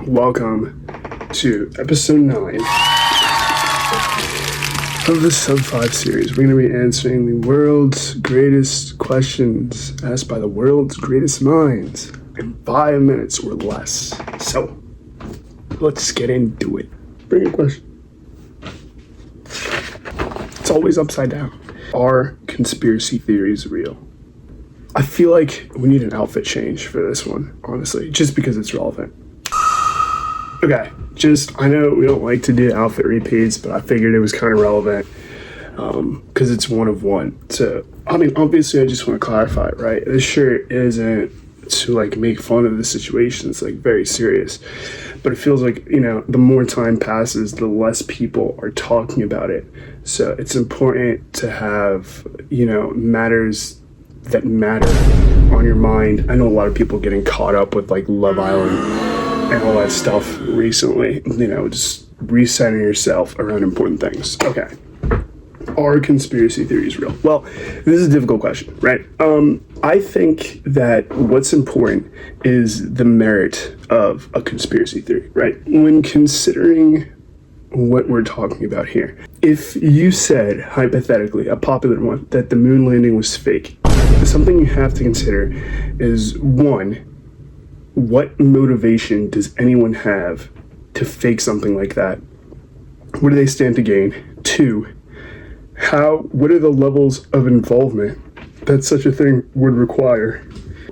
Welcome to episode 9 of the Sub 5 series. We're going to be answering the world's greatest questions asked by the world's greatest minds in 5 minutes or less. So, let's get into it. Bring a question. It's always upside down. Are conspiracy theories real? I feel like we need an outfit change for this one, honestly, just because it's relevant. Okay, I know we don't like to do outfit repeats, but I figured it was kind of relevant because it's one of one. So, I mean, obviously, I just want to clarify, right? This shirt isn't to, like, make fun of the situation. It's, like, very serious. But it feels like, the more time passes, the less people are talking about it. So it's important to have, matters that matter on your mind. I know a lot of people getting caught up with, like, Love Island and all that stuff recently, just recentering yourself around important things. Okay. Are conspiracy theories real? Well, this is a difficult question, right? I think that what's important is the merit of a conspiracy theory, right? When considering what we're talking about here, if you said, hypothetically, a popular one, that the moon landing was fake, something you have to consider is, one, what motivation does anyone have to fake something like that? What do they stand to gain? 2, what are the levels of involvement that such a thing would require?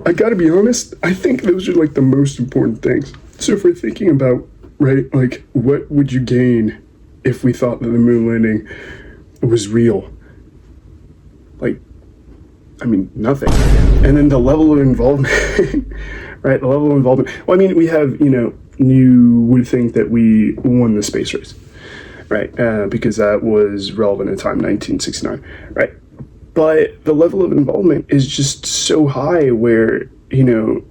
I gotta be honest, I think those are like the most important things. So if we're thinking about, right, like what would you gain if we thought that the moon landing was real? Like, I mean, nothing. And then the level of involvement, right, the level of involvement. Well, I mean, we have, you would think that we won the space race. Right, because that was relevant in time, 1969, right? But the level of involvement is just so high where,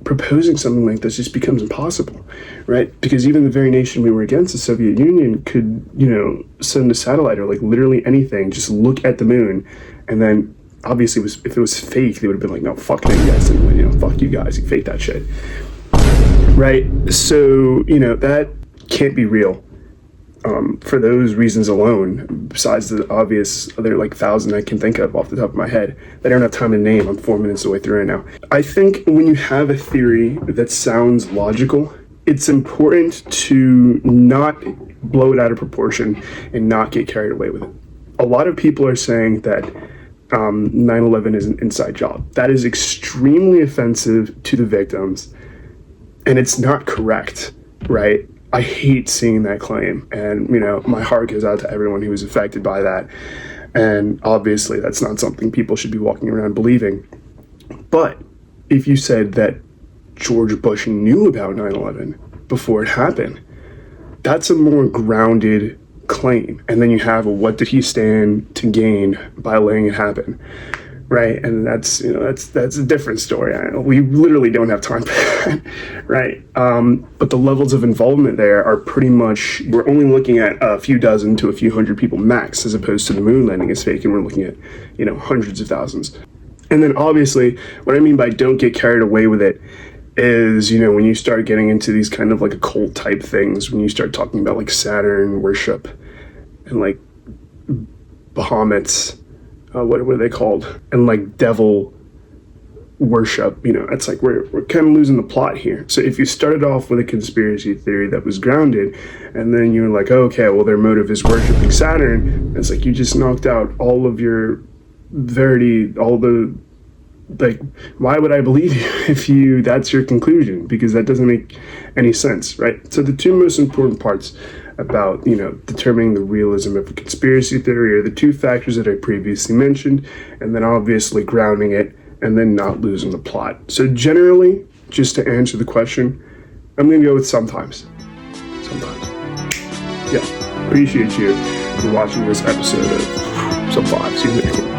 proposing something like this just becomes impossible, right? Because even the very nation we were against, the Soviet Union, could, send a satellite or like literally anything, just look at the moon, and then obviously if it was fake, they would have been like, no, fuck you guys, and, fuck you guys, you faked that shit, right? So, that can't be real. For those reasons alone, besides the obvious other like 1,000 I can think of off the top of my head that I don't have time to name. I'm 4 minutes away through it now. I think when you have a theory that sounds logical, it's important to not blow it out of proportion and not get carried away with it. A lot of people are saying that 9/11 is an inside job. That is extremely offensive to the victims, and it's not correct, right? I hate seeing that claim, and my heart goes out to everyone who was affected by that, and obviously that's not something people should be walking around believing. But if you said that George Bush knew about 9/11 before it happened, that's a more grounded claim. And then you have what did he stand to gain by letting it happen, right? And that's a different story. We literally don't have time for that, right? But the levels of involvement there are pretty much, we're only looking at a few dozen to a few hundred people max, as opposed to the moon landing is fake, and we're looking at, hundreds of thousands. And then obviously, what I mean by don't get carried away with it is, when you start getting into these kind of like occult type things, when you start talking about like Saturn worship and like Bahamut's, what are they called? And like devil worship, it's like we're kind of losing the plot here. So if you started off with a conspiracy theory that was grounded, and then you're like, okay, well, their motive is worshiping Saturn, it's like you just knocked out all of your verity, why would I believe you if that's your conclusion? Because that doesn't make any sense, right? So the two most important parts about, determining the realism of a conspiracy theory are the two factors that I previously mentioned, and then obviously grounding it and then not losing the plot. So generally, just to answer the question, I'm going to go with sometimes. Sometimes. Yeah. Appreciate you for watching this episode of Sub 5. See you next time.